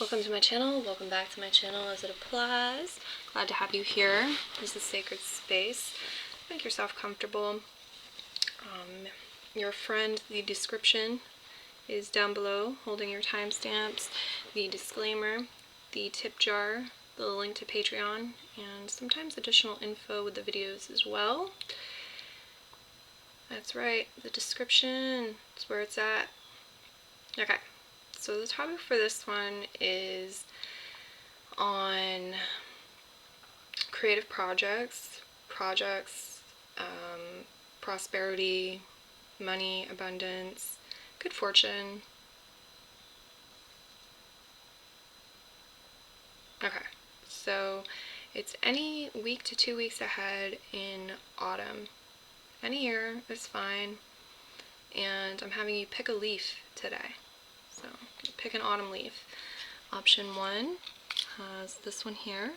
Welcome to my channel, welcome back to my channel as it applies. Glad to have you here. This is sacred space. Make yourself comfortable. Your friend, the description is down below, holding your timestamps, the disclaimer, the tip jar, the link to Patron, and sometimes additional info with the videos as well. That's right, the description is where it's at. Okay. So the topic for this one is on creative projects, prosperity, money, abundance, good fortune. Okay, so it's any week to 2 weeks ahead in autumn. Any year is fine, and I'm having you pick a leaf today. So pick an autumn leaf. Option 1 has this one here.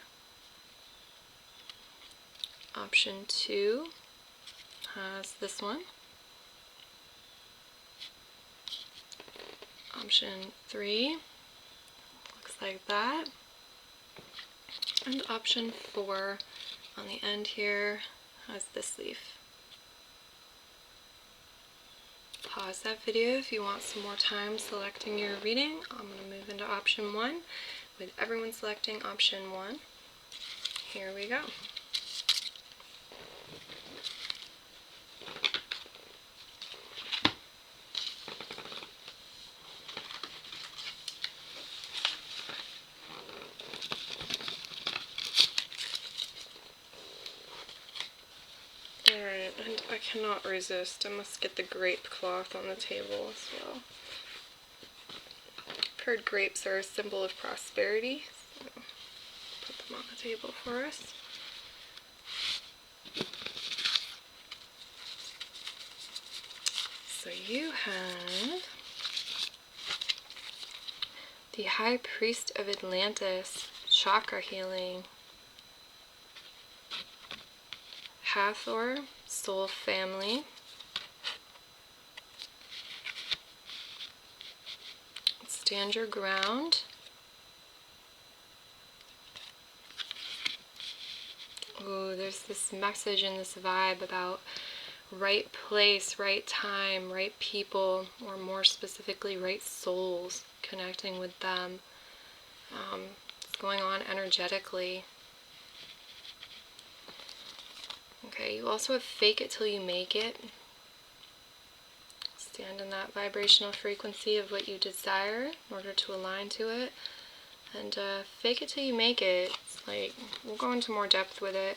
Option 2 has this one. Option 3 looks like that. And option 4 on the end here has this leaf. Pause that video if you want some more time selecting your reading. I'm going to move into option 1 with everyone selecting option 1. Here we go. Alright, and I cannot resist. I must get the grape cloth on the table as well. I've heard grapes are a symbol of prosperity, so put them on the table for us. So you have the High Priest of Atlantis, chakra healing. Hathor, soul family. Stand your ground. Ooh, there's this message and this vibe about right place, right time, right people, or more specifically, right souls, connecting with them. What's going on energetically. Okay, you also have fake it till you make it. Stand in that vibrational frequency of what you desire in order to align to it. And fake it till you make it. It's like, we'll go into more depth with it.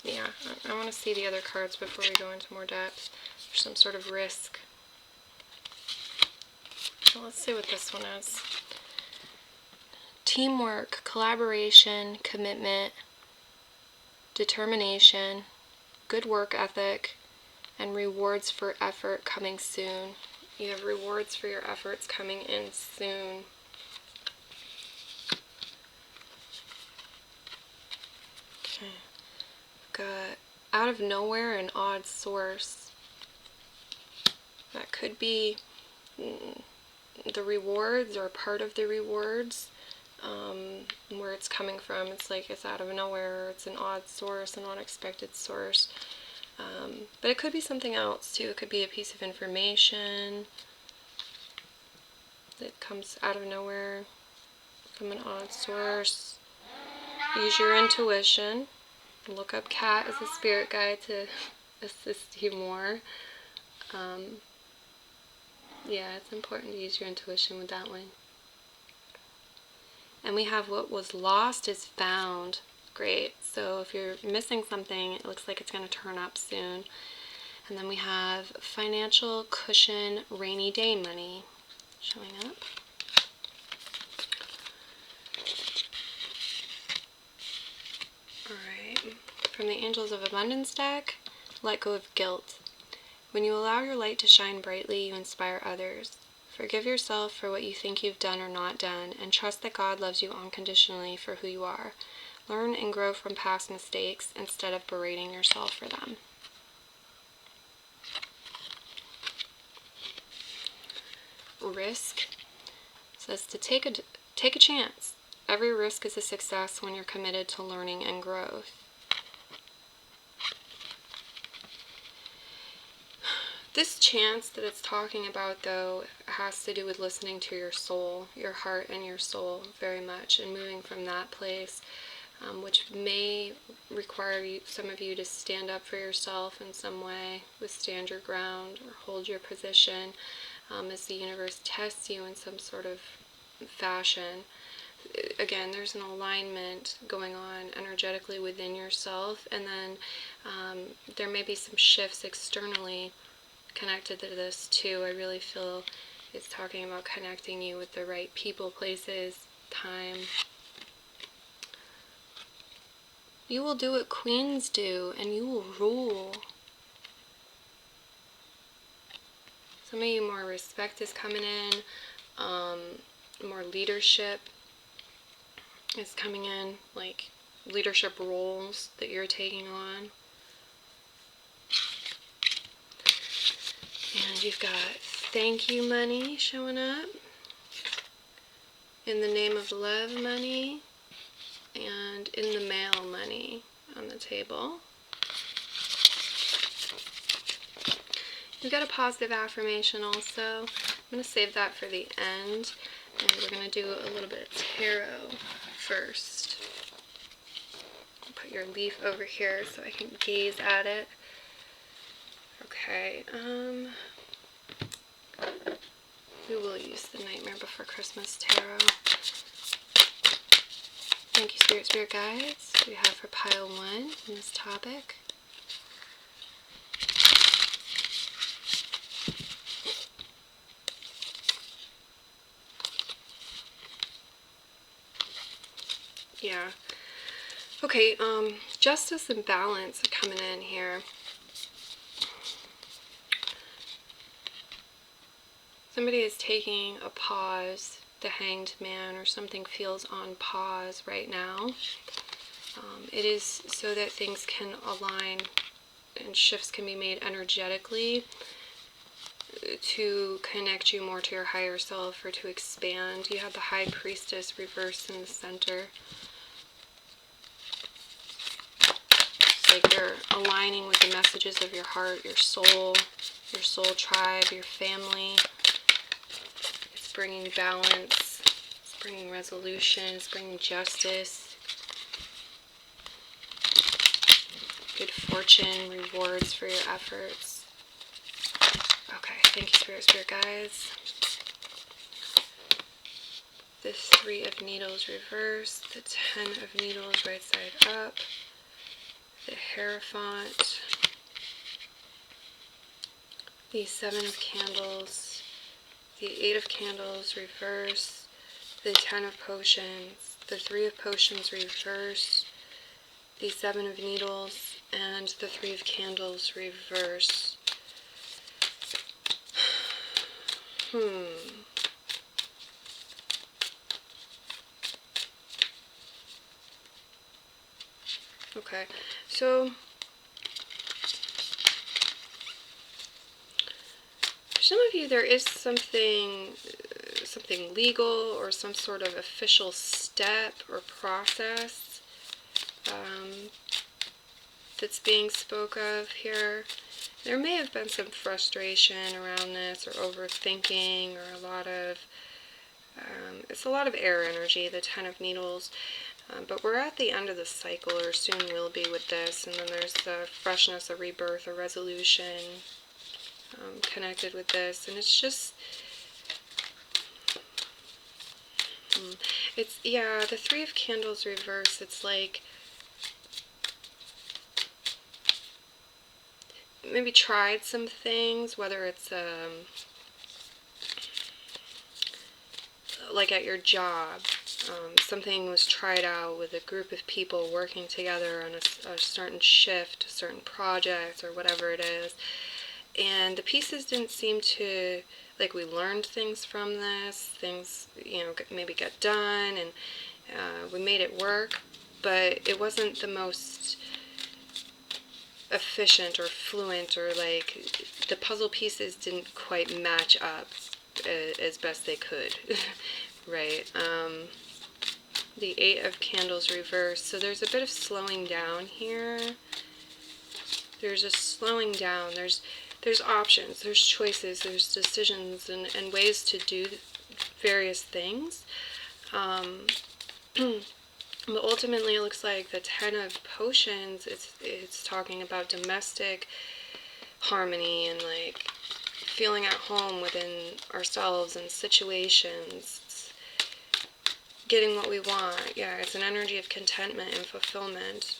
Yeah, I want to see the other cards before we go into more depth. There's some sort of risk. So let's see what this one is. Teamwork, collaboration, commitment, determination, good work ethic, and rewards for effort coming soon. You have rewards for your efforts coming in soon. Okay. We've got out of nowhere an odd source. That could be the rewards or part of the rewards. Where it's coming from. It's like it's out of nowhere, or it's an odd source, an unexpected source. But it could be something else too. It could be a piece of information that comes out of nowhere from an odd source. Use your intuition. Look up cat as a spirit guide to assist you more. Yeah, it's important to use your intuition with that one. And we have what was lost is found. Great. So if you're missing something, it looks like it's going to turn up soon. And then we have financial cushion, rainy day money showing up. Alright. From the Angels of Abundance deck, let go of guilt. When you allow your light to shine brightly, you inspire others. Forgive yourself for what you think you've done or not done, and trust that God loves you unconditionally for who you are. Learn and grow from past mistakes instead of berating yourself for them. Risk. It's says to take a chance. Every risk is a success when you're committed to learning and growth. This chance that it's talking about, though, has to do with listening to your soul, your heart and your soul very much, and moving from that place, which may require some of you to stand up for yourself in some way, withstand your ground, or hold your position as the universe tests you in some sort of fashion. Again, there's an alignment going on energetically within yourself, and then there may be some shifts externally connected to this too. I really feel it's talking about connecting you with the right people, places, time. You will do what queens do, and you will rule. Some of you, more respect is coming in, more leadership is coming in, like leadership roles that you're taking on. And you've got thank you money showing up, in the name of love money, and in the mail money on the table. You've got a positive affirmation also. I'm going to save that for the end, and we're going to do a little bit of tarot first. I'll put your leaf over here so I can gaze at it. Okay, we will use the Nightmare Before Christmas tarot. Thank you, Spirit Guides. We have for pile 1 in this topic. Yeah. Okay, justice and balance are coming in here. Somebody is taking a pause, the Hanged Man, or something feels on pause right now. It is so that things can align and shifts can be made energetically to connect you more to your higher self or to expand. You have the High Priestess reversed in the center. It's like you're aligning with the messages of your heart, your soul tribe, your family. It's bringing balance, it's bringing resolution, it's bringing justice, good fortune, rewards for your efforts. Okay, thank you, Spirit Guides. The 3 of Needles reversed, the 10 of Needles right side up, the Hierophant, the 7 of Candles, the 8 of Candles reverse, the 10 of Potions, the 3 of Potions reverse, the 7 of Needles, and the 3 of Candles reverse. Okay, so for some of you there is something legal or some sort of official step or process that's being spoke of here. There may have been some frustration around this, or overthinking, or a lot of it's a lot of air energy, the 10 of Needles. But we're at the end of the cycle, or soon will be, with this, and then there's the freshness, a rebirth, a resolution connected with this, and it's just, it's, yeah, the 3 of Candles reverse, it's like, maybe tried some things, whether it's like at your job, something was tried out with a group of people working together on a certain shift, a certain project, or whatever it is, and the pieces didn't seem to, like, we learned things from this, things, you know, maybe got done, and we made it work, but it wasn't the most efficient or fluent, or like the puzzle pieces didn't quite match up as best they could right? The Eight of Candles reversed. So there's a bit of slowing down here. There's a slowing down. There's options, there's choices, there's decisions, and ways to do various things. But ultimately, it looks like the Ten of Potions, it's talking about domestic harmony and like feeling at home within ourselves and situations, getting what we want. Yeah, it's an energy of contentment and fulfillment.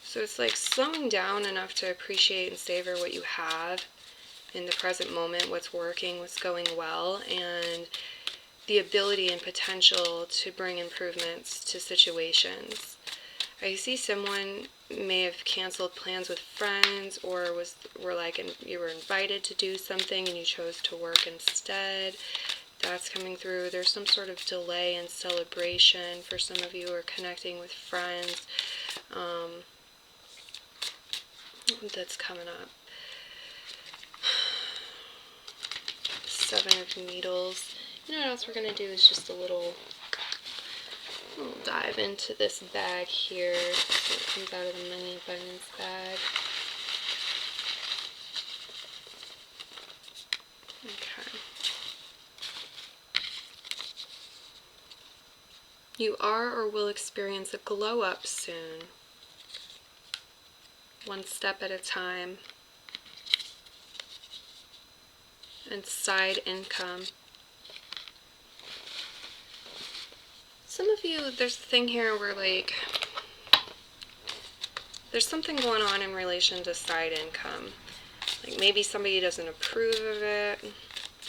So it's like slowing down enough to appreciate and savor what you have in the present moment, what's working, what's going well, and the ability and potential to bring improvements to situations. I see someone may have canceled plans with friends, or you were invited to do something and you chose to work instead. That's coming through. There's some sort of delay in celebration for some of you, or connecting with friends. That's coming up. Seven of Needles. You know what else we're going to do is just a little dive into this bag here. So it comes out of the Money Abundance bag. Okay. You are or will experience a glow up soon. One step at a time. And side income. Some of you, there's a thing here where like there's something going on in relation to side income. Like maybe somebody doesn't approve of it.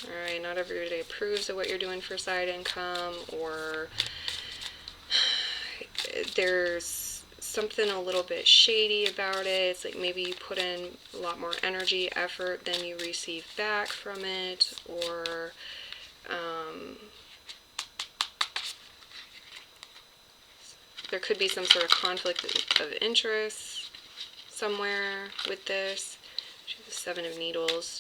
Alright, not everybody approves of what you're doing for side income, or there's something a little bit shady about it. It's like maybe you put in a lot more energy, effort than you receive back from it, or there could be some sort of conflict of interest somewhere with this. She's the Seven of Needles.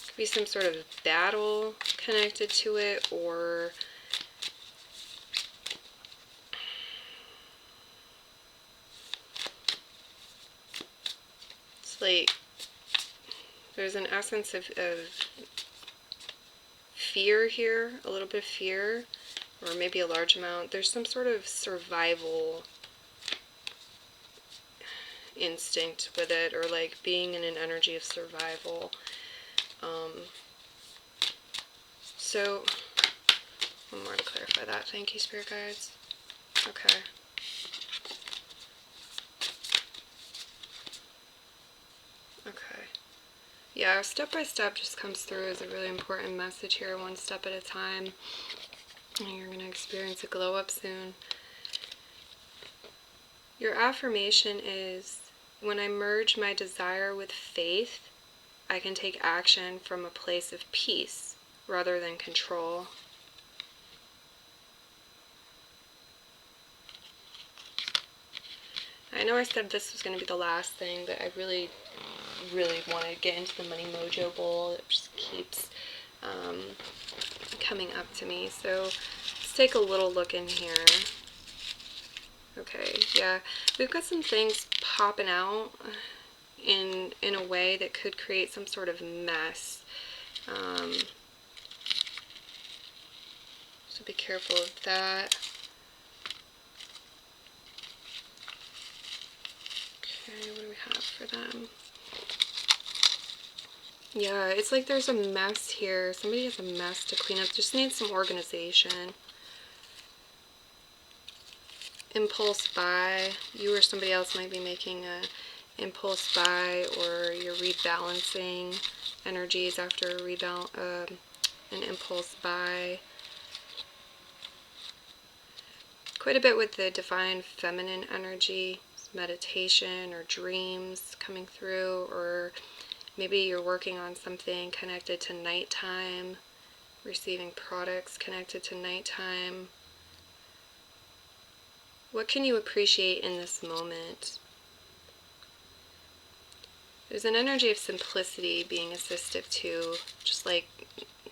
Could be some sort of battle connected to it, or it's like there's an essence of fear here, a little bit of fear, or maybe a large amount. There's some sort of survival instinct with it, or like being in an energy of survival. So, one more to clarify that. Thank you, Spirit Guides. Okay. Okay. Yeah, step by step just comes through as a really important message here, one step at a time. And you're going to experience a glow up soon. Your affirmation is, when I merge my desire with faith, I can take action from a place of peace rather than control. I know I said this was going to be the last thing, but I really want to get into the Money Mojo Bowl. It just keeps coming up to me. So let's take a little look in here. Okay, yeah, we've got some things popping out in a way that could create some sort of mess. So be careful of that. Okay, what do we have for them? Yeah, it's like there's a mess here. Somebody has a mess to clean up. Just needs some organization. Impulse buy. You or somebody else might be making a impulse buy, or you're rebalancing energies after an impulse buy. Quite a bit with the divine feminine energy, meditation or dreams coming through, or maybe you're working on something connected to nighttime, receiving products connected to nighttime. What can you appreciate in this moment? There's an energy of simplicity being assistive too, just like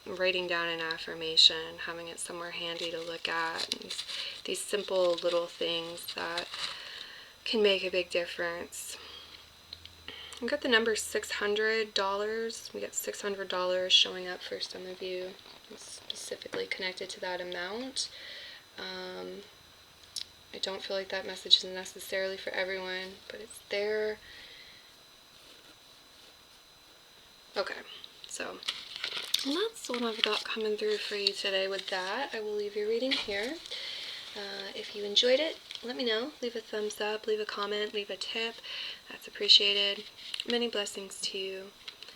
writing down an affirmation, having it somewhere handy to look at, and these simple little things that can make a big difference. We got the number $600. We got $600 showing up for some of you. It's specifically connected to that amount. I don't feel like that message is necessarily for everyone, but it's there. Okay, so that's what I've got coming through for you today. With that, I will leave your reading here. If you enjoyed it, let me know. Leave a thumbs up, leave a comment, leave a tip. That's appreciated. Many blessings to you.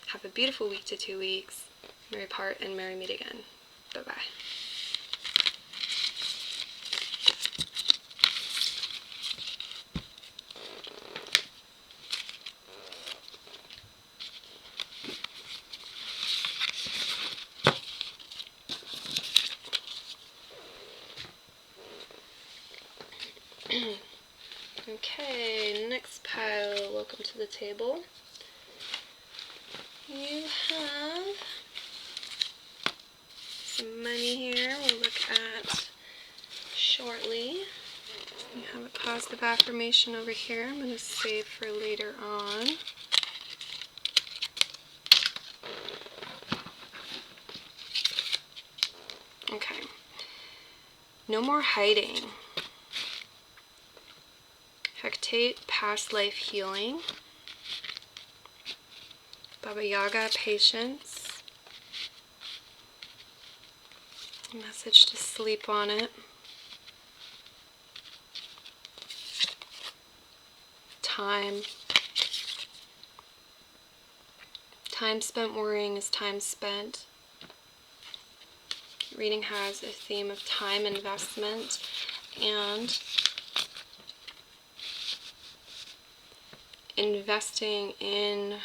Have a beautiful week to 2 weeks. Merry part and merry meet again. Bye-bye. Okay, next pile. Welcome to the table. You have some money here we'll look at shortly. You have a positive affirmation over here. I'm going to save for later on. Okay. No more hiding. Hecate, past life healing. Baba Yaga, patience. A message to sleep on it. Time. Time spent worrying is time spent. Reading has a theme of time investment and investing in,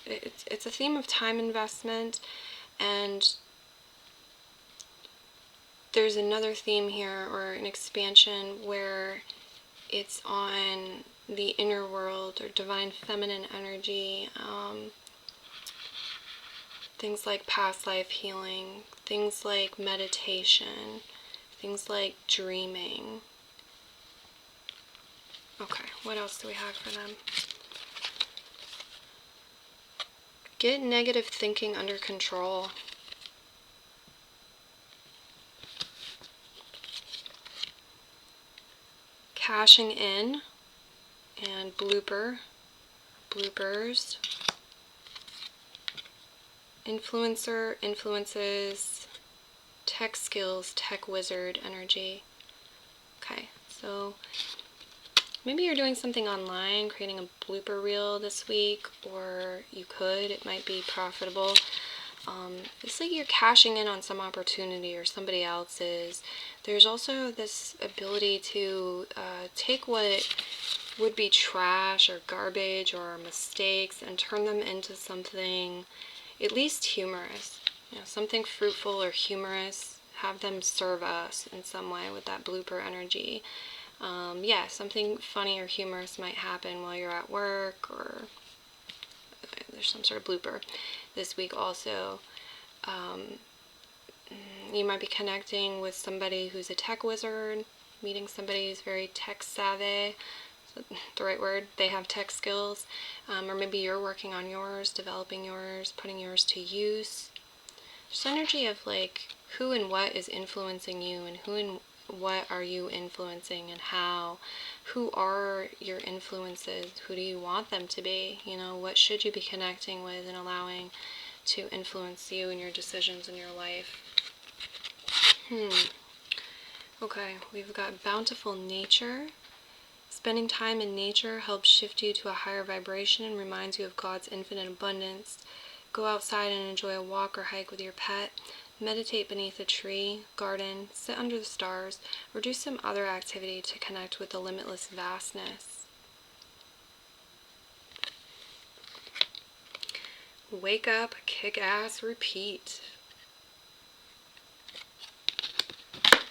it's a theme of time investment, and there's another theme here, or an expansion, where it's on the inner world or divine feminine energy, things like past life healing, things like meditation, things like dreaming. Okay, what else do we have for them? Get negative thinking under control. Cashing in and bloopers. Influencer, influences, tech skills, tech wizard energy. Okay, so maybe you're doing something online, creating a blooper reel this week, or you could. It might be profitable. It's like you're cashing in on some opportunity or somebody else's. There's also this ability to take what would be trash or garbage or mistakes and turn them into something at least humorous. Something fruitful or humorous. Have them serve us in some way with that blooper energy. Something funny or humorous might happen while you're at work, or there's some sort of blooper this week also. You might be connecting with somebody who's a tech wizard, meeting somebody who's very tech savvy. Is that the right word? They have tech skills. Or maybe you're working on yours, developing yours, putting yours to use. There's energy of like who and what is influencing you, and who and what are you influencing, and how. Who are your influences? Who do you want them to be? What should you be connecting with and allowing to influence you and your decisions in your life? Okay, we've got bountiful nature. Spending time in nature helps shift you to a higher vibration and reminds you of God's infinite abundance. Go outside and enjoy a walk or hike with your pet. Meditate beneath a tree, garden, sit under the stars, or do some other activity to connect with the limitless vastness. Wake up, kick ass, repeat.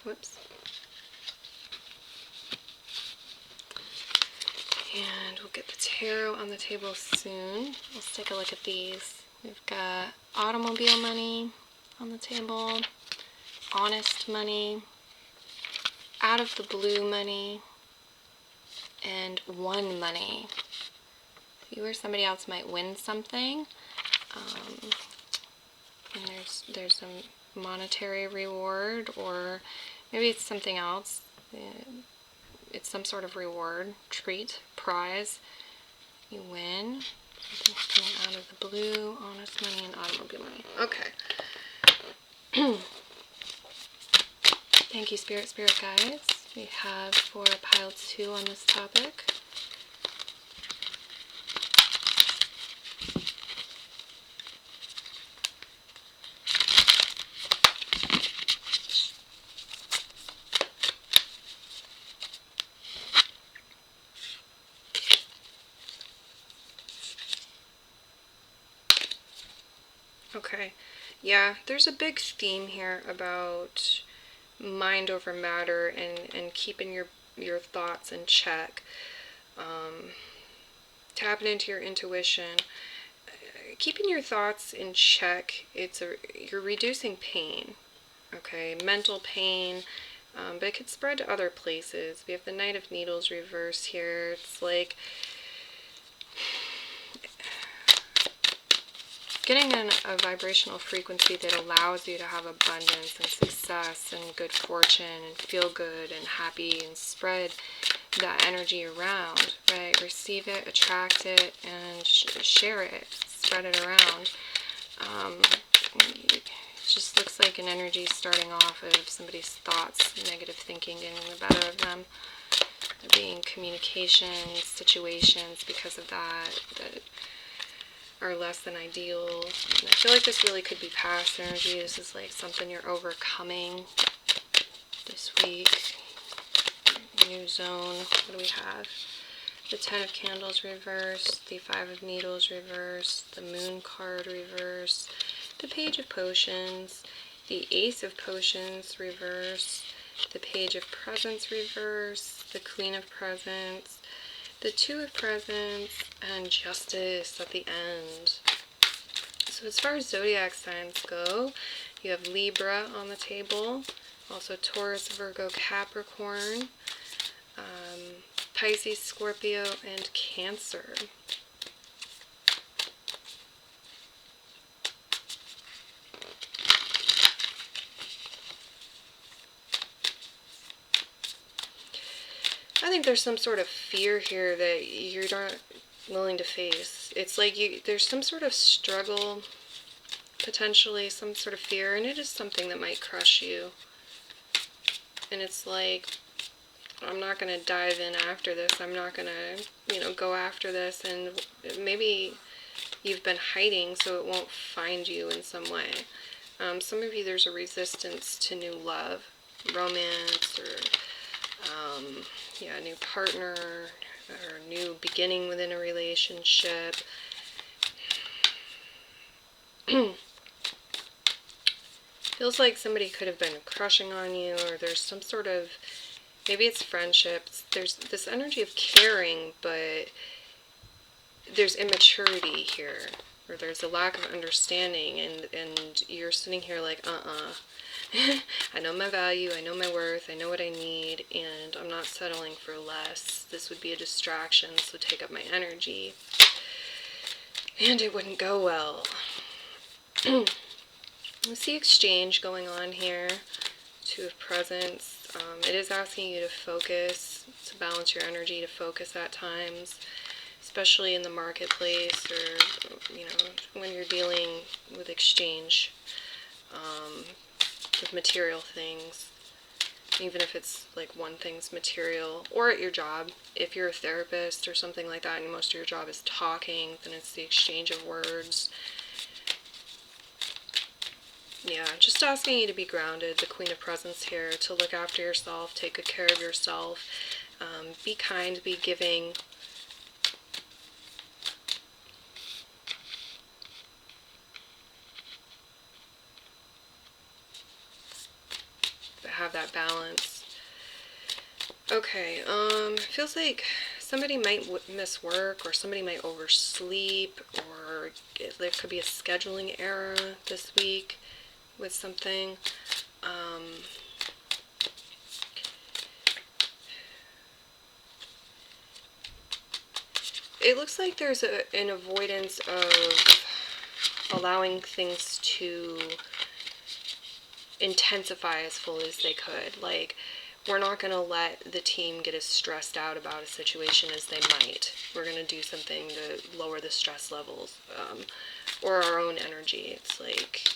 Whoops. And we'll get the tarot on the table soon. Let's take a look at these. We've got automobile money on the table, honest money, out of the blue money, and won money. You or somebody else might win something. And there's a monetary reward, or maybe it's something else. It's some sort of reward, treat, prize. You win. Something's coming out of the blue, honest money, and automobile money. Okay. Thank you, Spirit guides. We have for pile 2 on this topic. Okay, yeah, there's a big theme here about mind over matter and keeping your thoughts in check. Tapping into your intuition. Keeping your thoughts in check, you're reducing pain, okay, mental pain, but it could spread to other places. We have the Knight of Needles reverse here. It's like getting in a vibrational frequency that allows you to have abundance and success and good fortune and feel good and happy and spread that energy around, right? Receive it, attract it, and share it, spread it around. It just looks like an energy starting off of somebody's thoughts, negative thinking, getting the better of them. There being communications, situations because of that are less than ideal. And I feel like this really could be past energy. This is like something you're overcoming this week. New zone. What do we have? The 10 of Candles reverse, the 5 of Needles reverse, the Moon card reverse, the Page of Potions, the Ace of Potions reverse, the Page of Presents reverse, the Queen of Presents, the 2 of Presents, and Justice at the end. So as far as zodiac signs go, you have Libra on the table, also Taurus, Virgo, Capricorn, Pisces, Scorpio, and Cancer. I think there's some sort of fear here that you're not willing to face. It's like there's some sort of struggle, potentially some sort of fear, and it is something that might crush you. And it's like, I'm not going to dive in after this. I'm not going to, go after this. And maybe you've been hiding so it won't find you in some way. Some of you, there's a resistance to new love, romance, or a new partner, or a new beginning within a relationship. Feels like somebody could have been crushing on you, or there's some sort of, maybe it's friendships. There's this energy of caring, but there's immaturity here, or there's a lack of understanding, and you're sitting here like, I know my value, I know my worth, I know what I need, and I'm not settling for less. This would be a distraction, this would take up my energy, and it wouldn't go well. We see exchange going on here. 2 of Presents. It is asking you to focus, to balance your energy, to focus at times, especially in the marketplace, or when you're dealing with exchange with material things, even if it's like one thing's material, or at your job. If you're a therapist or something like that and most of your job is talking, then it's the exchange of words. Yeah, just asking you to be grounded, the Queen of Presents here, to look after yourself, take good care of yourself, be kind, be giving. But have that balance. Okay, feels like somebody might miss work, or somebody might oversleep, or there could be a scheduling error this week with something. It looks like there's an avoidance of allowing things to intensify as fully as they could. Like, we're not going to let the team get as stressed out about a situation as they might. We're going to do something to lower the stress levels, or our own energy. It's like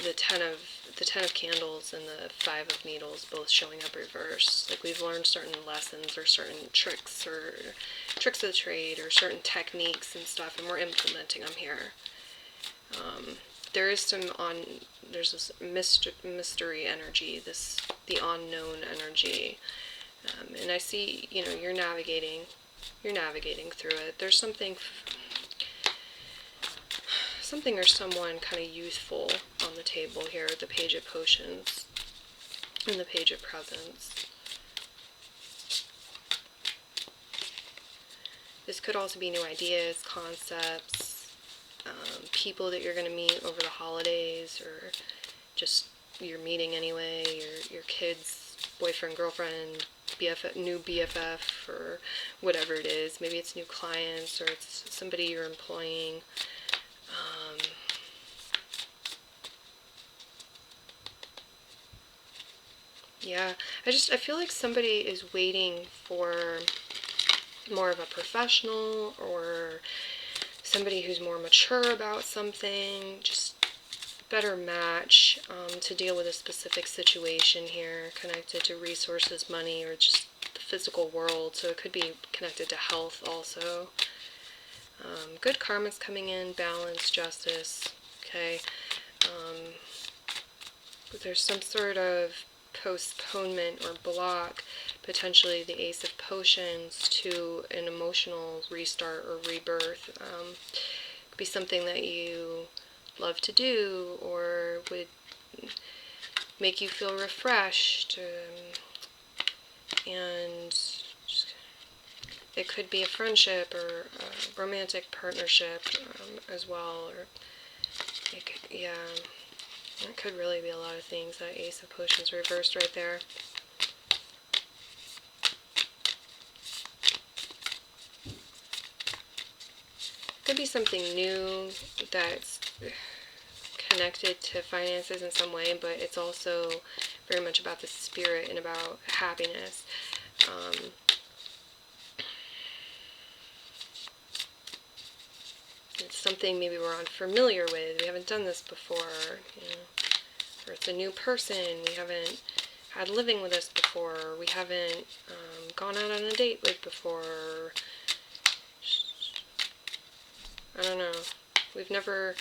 the ten of candles and the 5 of needles both showing up reversed. Like, we've learned certain lessons or certain tricks of the trade or certain techniques and stuff, and we're implementing them here. There's this mystery energy, the unknown energy, and I see, you're navigating through it. There's something or someone kind of youthful on the table here, the Page of Potions and the Page of Presents. This could also be new ideas, concepts, people that you're going to meet over the holidays, or just you're meeting anyway, your kids, boyfriend, girlfriend, BFF, new BFF, or whatever it is. Maybe it's new clients, or it's somebody you're employing. Yeah, I feel like somebody is waiting for more of a professional, or somebody who's more mature about something, just better match to deal with a specific situation here, connected to resources, money, or just the physical world. So it could be connected to health also. Good karma's coming in, balance, justice. Okay. But there's some sort of postponement or block, potentially the Ace of Potions, to an emotional restart or rebirth. Could be something that you love to do, or would make you feel refreshed, and it could be a friendship or a romantic partnership as well, or it could really be a lot of things. That Ace of Potions reversed right there. Could be something new that's connected to finances in some way, but it's also very much about the spirit and about happiness. It's something maybe we're unfamiliar with. We haven't done this before, or it's a new person we haven't had living with us before, or we haven't gone out on a date with before. I don't know. We've never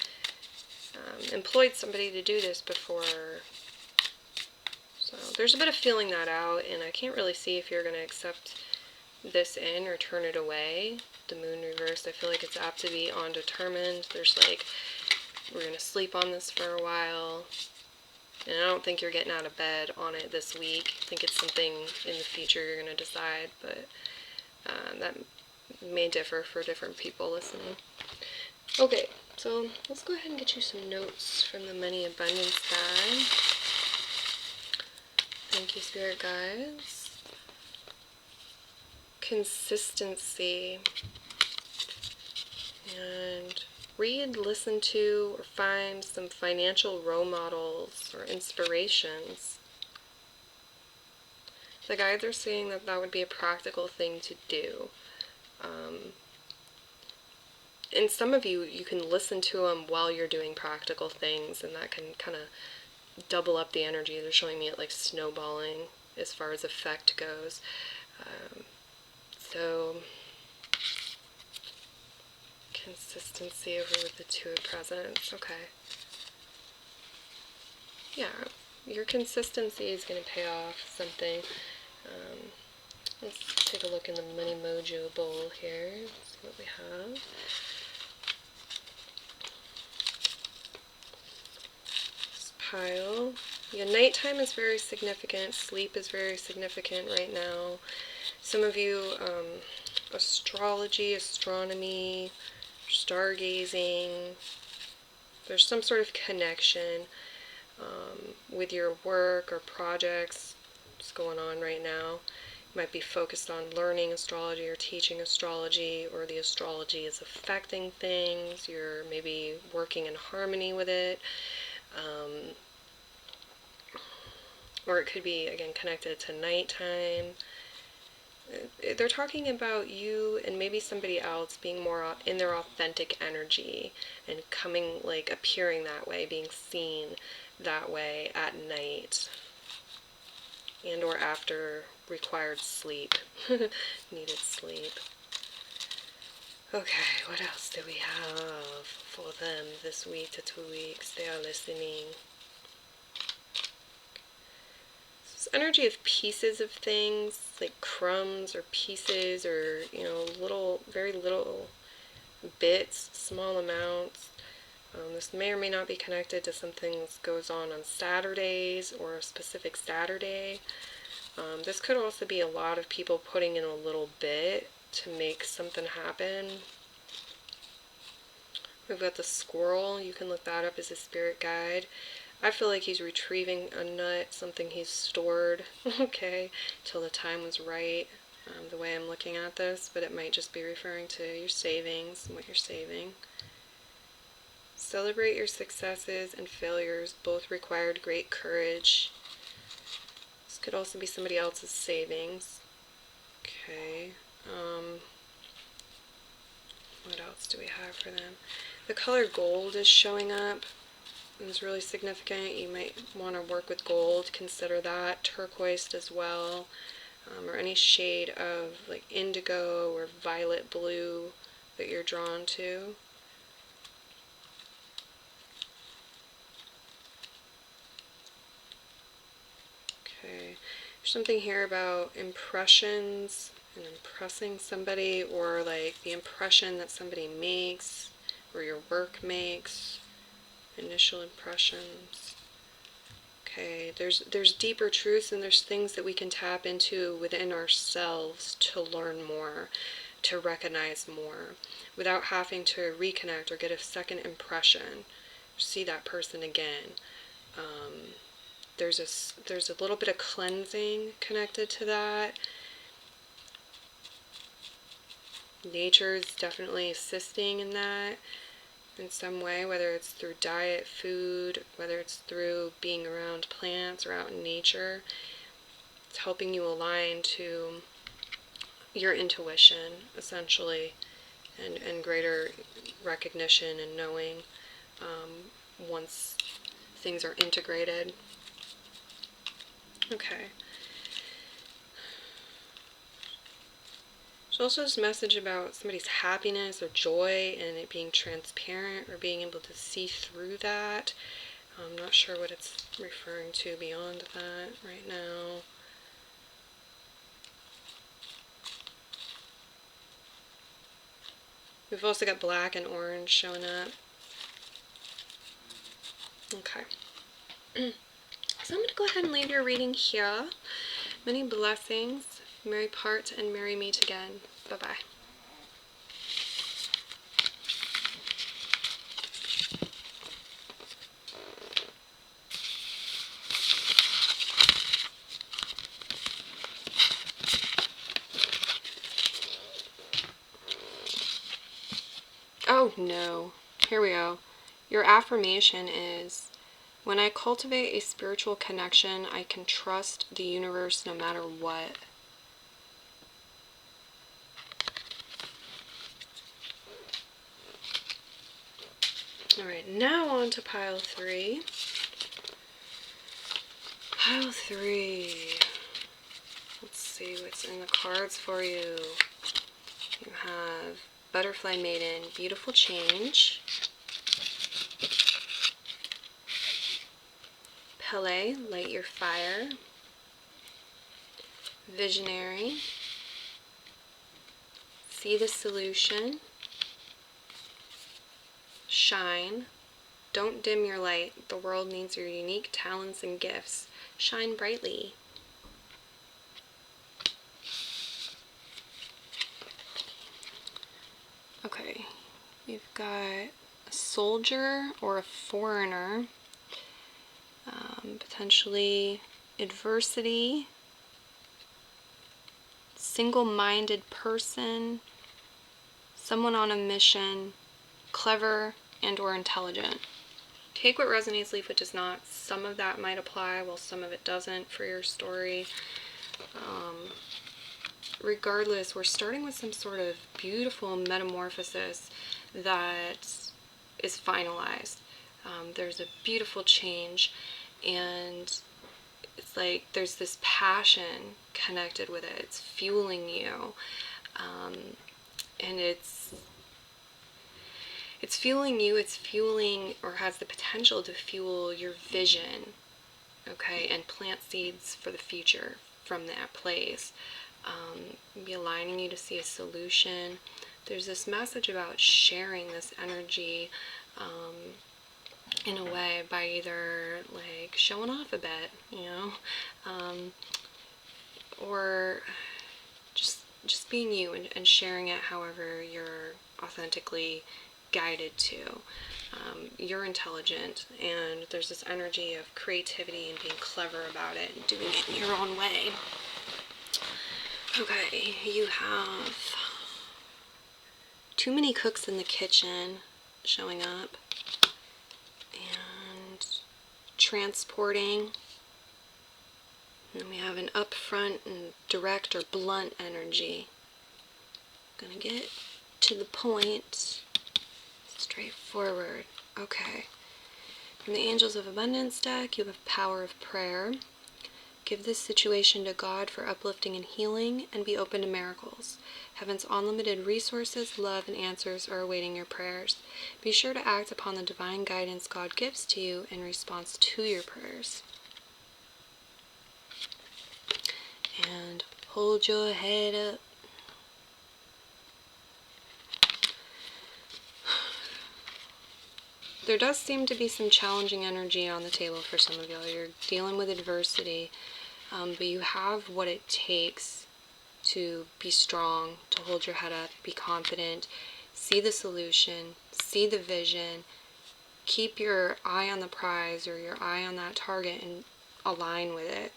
employed somebody to do this before. So there's a bit of feeling that out, and I can't really see if you're going to accept this in or turn it away. The Moon reversed, I feel like it's apt to be undetermined. There's like, we're going to sleep on this for a while, and I don't think you're getting out of bed on it this week. I think it's something in the future you're going to decide, but that may differ for different people listening. Okay, so let's go ahead and get you some notes from the Money Abundance Guide. Thank you, Spirit Guides. Consistency. And read, listen to, or find some financial role models or inspirations. The guides are saying that that would be a practical thing to do. And some of you can listen to them while you're doing practical things, and that can kind of double up the energy. They're showing me it like snowballing as far as effect goes. So, consistency over with the Two of Presents. Okay. Yeah, your consistency is going to pay off something. Let's take a look in the Money Mojo bowl here. Let's see what we have. Pile. Yeah, nighttime is very significant. Sleep is very significant right now. Some of you, astrology, astronomy, stargazing, there's some sort of connection with your work or projects that's going on right now. You might be focused on learning astrology or teaching astrology, or the astrology is affecting things. You're maybe working in harmony with it. Or it could be, again, connected to nighttime. They're talking about you and maybe somebody else being more in their authentic energy and coming, like, appearing that way, being seen that way at night and or after required sleep, needed sleep. Okay, what else do we have for them this week to 2 weeks? They are listening. This energy of pieces of things, like crumbs or pieces or, little, very little bits, small amounts. This may or may not be connected to something that goes on Saturdays or a specific Saturday. This could also be a lot of people putting in a little bit to make something happen. We've got the squirrel. You can look that up as a spirit guide. I feel like he's retrieving a nut, something he's stored, okay, till the time was right, the way I'm looking at this, but it might just be referring to your savings and what you're saving. Celebrate your successes and failures. Both required great courage. This could also be somebody else's savings. Okay. What else do we have for them? The color gold is showing up. It's really significant. You might want to work with gold. Consider that. Turquoise as well. Or any shade of like indigo or violet blue that you're drawn to. Okay. There's something here about impressions and impressing somebody, or like the impression that somebody makes or your work makes. Initial impressions. Okay, there's deeper truths, and there's things that we can tap into within ourselves to learn more, to recognize more, without having to reconnect or get a second impression, see that person again. There's a little bit of cleansing connected to that. Nature is definitely assisting in that in some way, whether it's through diet, food, whether it's through being around plants or out in nature. It's helping you align to your intuition, essentially, and greater recognition and knowing once things are integrated. Okay. There's also this message about somebody's happiness or joy and it being transparent or being able to see through that. I'm not sure what it's referring to beyond that right now. We've also got black and orange showing up. Okay. So I'm going to go ahead and leave your reading here. Many blessings. Merry part and merry meet again. Bye-bye. Oh no. Here we go. Your affirmation is, when I cultivate a spiritual connection, I can trust the universe no matter what. Alright, now on to pile 3. Pile 3. Let's see what's in the cards for you. You have Butterfly Maiden, Beautiful Change. Pele, Light Your Fire. Visionary. See the Solution. Shine. Don't dim your light. The world needs your unique talents and gifts. Shine brightly. We've got a soldier or a foreigner, potentially adversity, single-minded person, someone on a mission, clever and or intelligent. Take what resonates, leave what does not. Some of that might apply, while some of it doesn't for your story. Regardless, we're starting with some sort of beautiful metamorphosis that is finalized. There's a beautiful change, and it's like there's this passion connected with it. It's fueling you, and it's fueling you. It's fueling, or has the potential to fuel, your vision, okay, and plant seeds for the future from that place. Be aligning you to see a solution. There's this message about sharing this energy in a way by either like showing off a bit, or just being you and sharing it however you're authentically guided to. You're intelligent, and there's this energy of creativity and being clever about it and doing it in your own way. Okay, you have too many cooks in the kitchen showing up, and transporting. And we have an upfront and direct or blunt energy. Gonna get to the point, straightforward. Okay. From the Angels of Abundance deck, you have Power of Prayer. Give this situation to God for uplifting and healing, and be open to miracles. Heaven's unlimited resources, love, and answers are awaiting your prayers. Be sure to act upon the divine guidance God gives to you in response to your prayers. And hold your head up. There does seem to be some challenging energy on the table for some of y'all. You're dealing with adversity, but you have what it takes to be strong, to hold your head up, be confident, see the solution, see the vision, keep your eye on the prize or your eye on that target and align with it,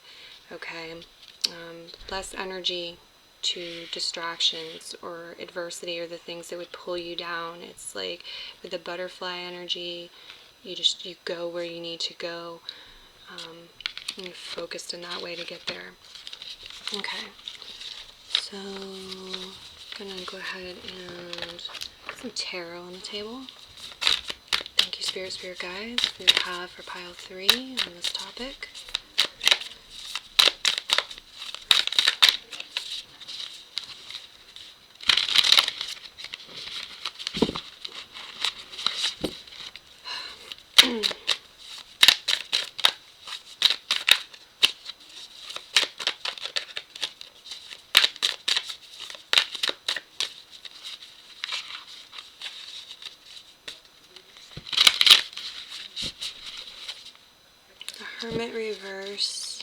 okay? Less energy to distractions or adversity or the things that would pull you down. It's like with the butterfly energy, you go where you need to go, and focused in that way to get there. Okay, so I'm gonna go ahead and put some tarot on the table. Thank you, Spirit Guides, for your have for pile 3 on this topic. Hermit reverse,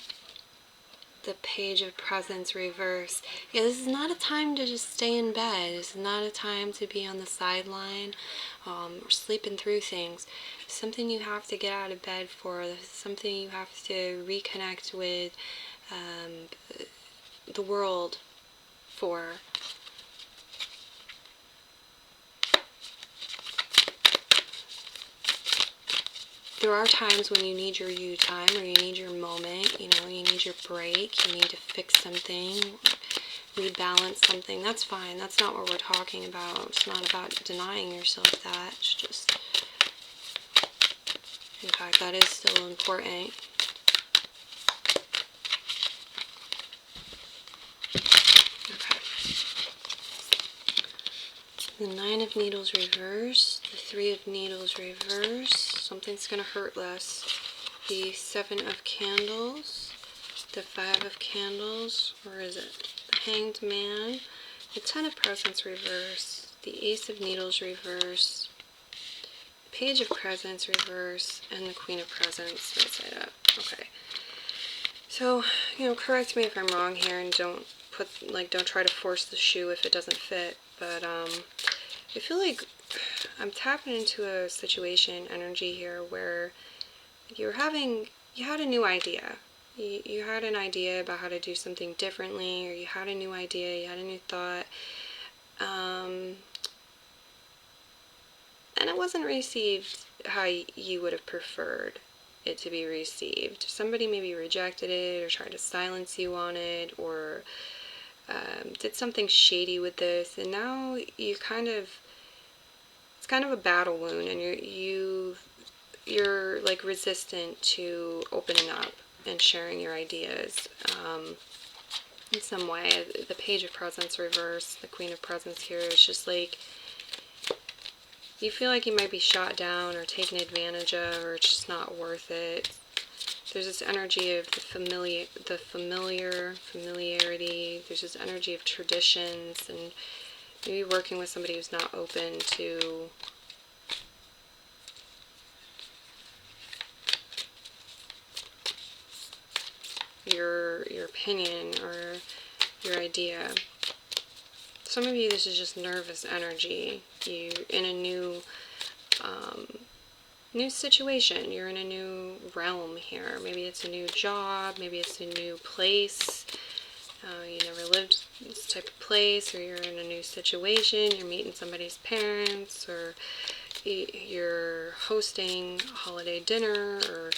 the Page of Presents reverse. Yeah, this is not a time to just stay in bed. This is not a time to be on the sideline or sleeping through things. It's something you have to get out of bed for. This is something you have to reconnect with the world for. There are times when you need your you time, or you need your moment, you need your break, you need to fix something, rebalance something. That's fine. That's not what we're talking about. It's not about denying yourself that. It's just, in fact, that is still important. Okay. The 9 of Needles reverse, the 3 of Needles reverse. Something's going to hurt less. The 7 of Candles, the 5 of Candles, or is it the Hanged Man, the 10 of Presents reverse, the Ace of Needles reverse, the Page of Presents reverse, and the Queen of Presents right side up. Okay. So, correct me if I'm wrong here, and don't try to force the shoe if it doesn't fit, but I feel like I'm tapping into a situation energy here where you had a new idea. You had an idea about how to do something differently, or you had a new idea, you had a new thought, and it wasn't received how you would have preferred it to be received. Somebody maybe rejected it, or tried to silence you on it, or did something shady with this, and now it's kind of a battle wound, and you're like resistant to opening up and sharing your ideas in some way. The Page of Presents reverse, the Queen of Presents here is just like you feel like you might be shot down or taken advantage of, or it's just not worth it. There's this energy of familiarity. There's this energy of traditions, and maybe working with somebody who's not open to your opinion or your idea. Some of you, this is just nervous energy. You're in a new situation. You're in a new realm here. Maybe it's a new job. Maybe it's a new place. You never lived in this type of place, or you're in a new situation. You're meeting somebody's parents, or you're hosting a holiday dinner, or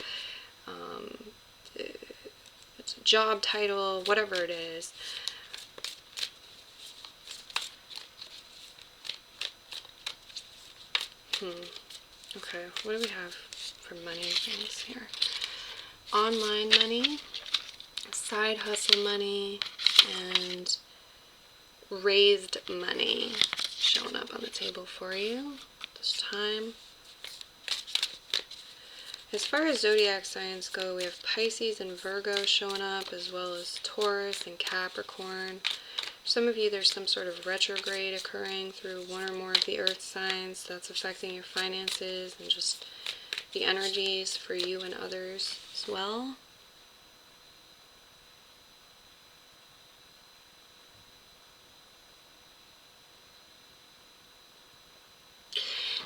it's a job title, whatever it is. Okay, what do we have for money things here? Online money, side hustle money, and raised money showing up on the table for you this time. As far as zodiac signs go, we have Pisces and Virgo showing up, as well as Taurus and Capricorn. Some of you, there's some sort of retrograde occurring through one or more of the earth signs that's affecting your finances and just the energies for you and others as well.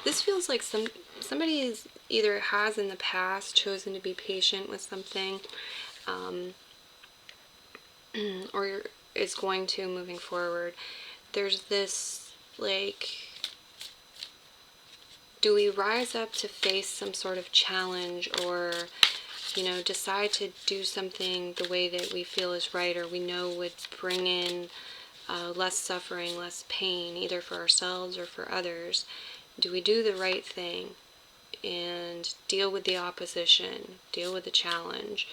This feels like somebody either has in the past chosen to be patient with something, or is going to moving forward. There's this, like, do we rise up to face some sort of challenge, or, decide to do something the way that we feel is right, or we know would bring in less suffering, less pain, either for ourselves or for others? Do we do the right thing and deal with the opposition, deal with the challenge,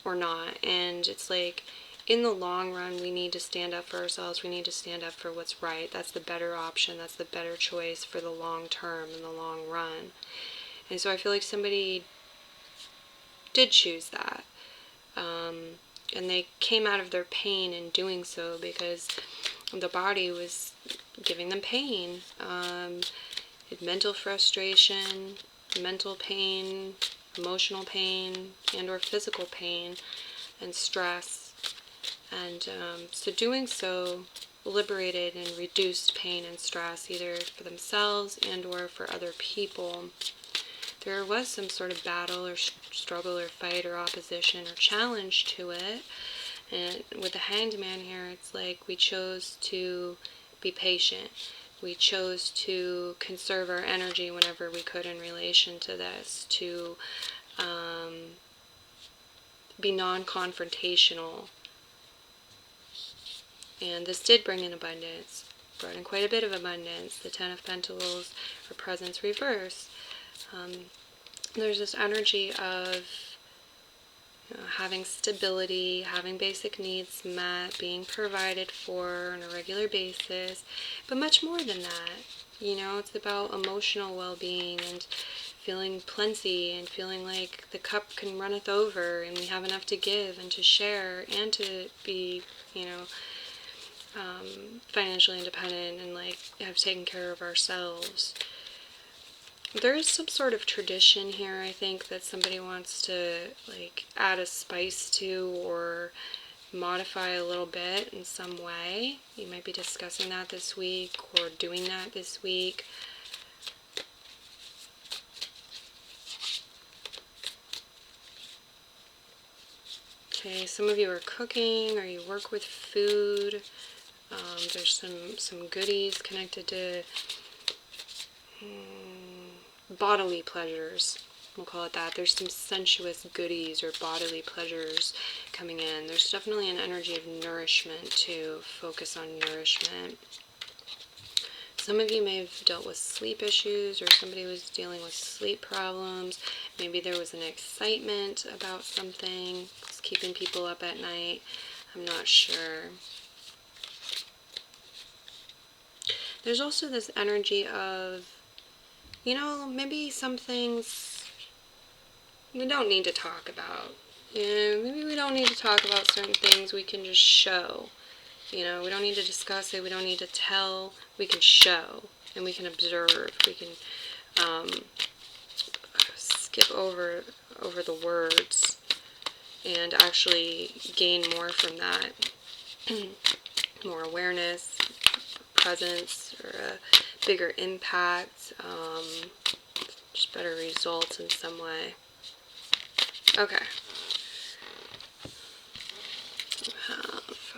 or not? And it's like, in the long run, we need to stand up for ourselves. We need to stand up for what's right. That's the better option. That's the better choice for the long term and the long run. And so I feel like somebody did choose that. And they came out of their pain in doing so, because the body was giving them pain. Mental frustration, mental pain, emotional pain, and or physical pain and stress. And so doing so liberated and reduced pain and stress, either for themselves and or for other people. There was some sort of battle or struggle or fight or opposition or challenge to it. And with the Hanged Man here, it's like we chose to be patient. We chose to conserve our energy whenever we could in relation to this, to be non-confrontational. And this did bring in abundance, brought in quite a bit of abundance. The Ten of Pentacles, or Presence reverse. There's this energy of having stability, having basic needs met, being provided for on a regular basis, but much more than that. It's about emotional well-being and feeling plenty and feeling like the cup can runneth over and we have enough to give and to share and to be, financially independent and like have taken care of ourselves. There's some sort of tradition here, I think, that somebody wants to like add a spice to or modify a little bit in some way. You might be discussing that this week or doing that this week. Okay, some of you are cooking or you work with food. There's some goodies connected to bodily pleasures. We'll call it that. There's some sensuous goodies or bodily pleasures coming in. There's definitely an energy of nourishment too. Focus on nourishment. Some of you may have dealt with sleep issues, or somebody was dealing with sleep problems. Maybe there was an excitement about something that's keeping people up at night. I'm not sure. There's also this energy of, maybe some things we don't need to talk about. Maybe we don't need to talk about certain things. We can just show. We don't need to discuss it. We don't need to tell. We can show and we can observe. We can skip over the words and actually gain more from that. More awareness, presence, or a bigger impact, just better results in some way. Okay.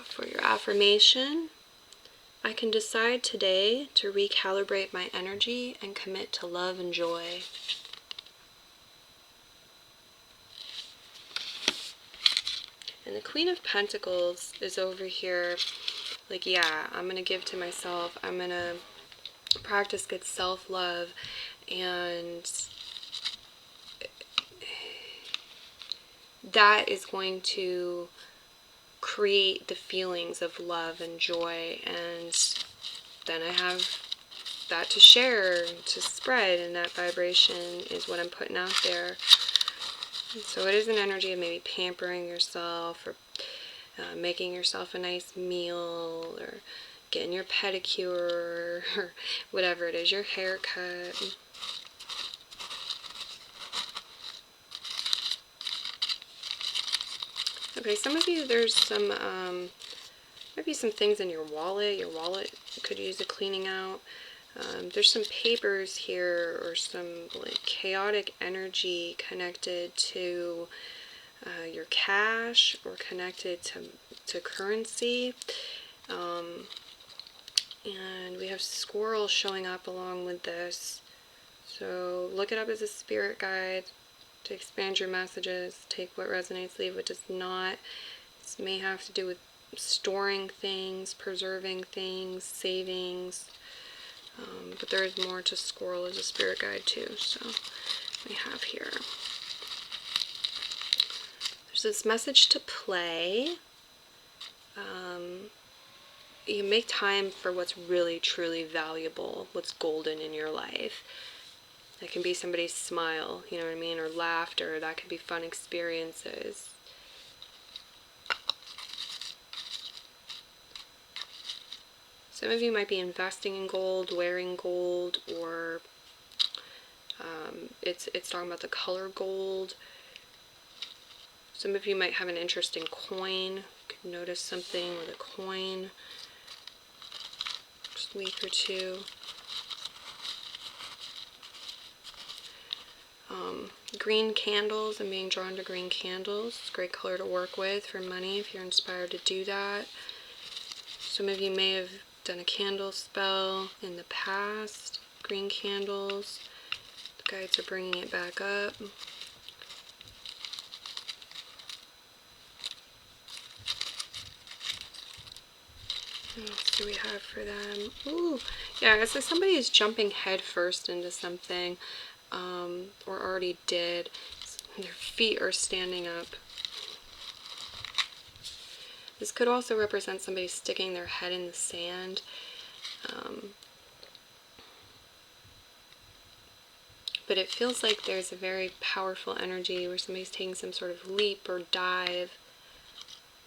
For your affirmation, I can decide today to recalibrate my energy and commit to love and joy. And the Queen of Pentacles is over here, like, yeah, I'm going to give to myself. I'm going to practice good self-love, and that is going to create the feelings of love and joy, and then I have that to share, to spread, and that vibration is what I'm putting out there. So it is an energy of maybe pampering yourself, or making yourself a nice meal, or getting your pedicure, or whatever it is, your haircut. Okay, some of you, there's some, maybe some things in your wallet. Your wallet could use a cleaning out. There's some papers here, or some like chaotic energy connected to your cash, or connected to currency. And we have squirrel showing up along with this. So look it up as a spirit guide to expand your messages. Take what resonates, leave what does not. This may have to do with storing things, preserving things, savings. But there is more to squirrel as a spirit guide too. So we have here. There's this message to play. You make time for what's really, truly valuable, what's golden in your life. That can be somebody's smile, you know what I mean, or laughter. That could be fun experiences. Some of you might be investing in gold, wearing gold, or it's talking about the color gold. Some of you might have an interest in coin. You could notice something with a coin. Just a week or two. Green candles. I'm being drawn to green candles. It's a great color to work with for money if you're inspired to do that. Some of you may have done a candle spell in the past. Green candles. The guides are bringing it back up. What else do we have for them? Ooh, yeah, so somebody is jumping head first into something, or already did. Their feet are standing up. This could also represent somebody sticking their head in the sand. But it feels like there's a very powerful energy where somebody's taking some sort of leap or dive,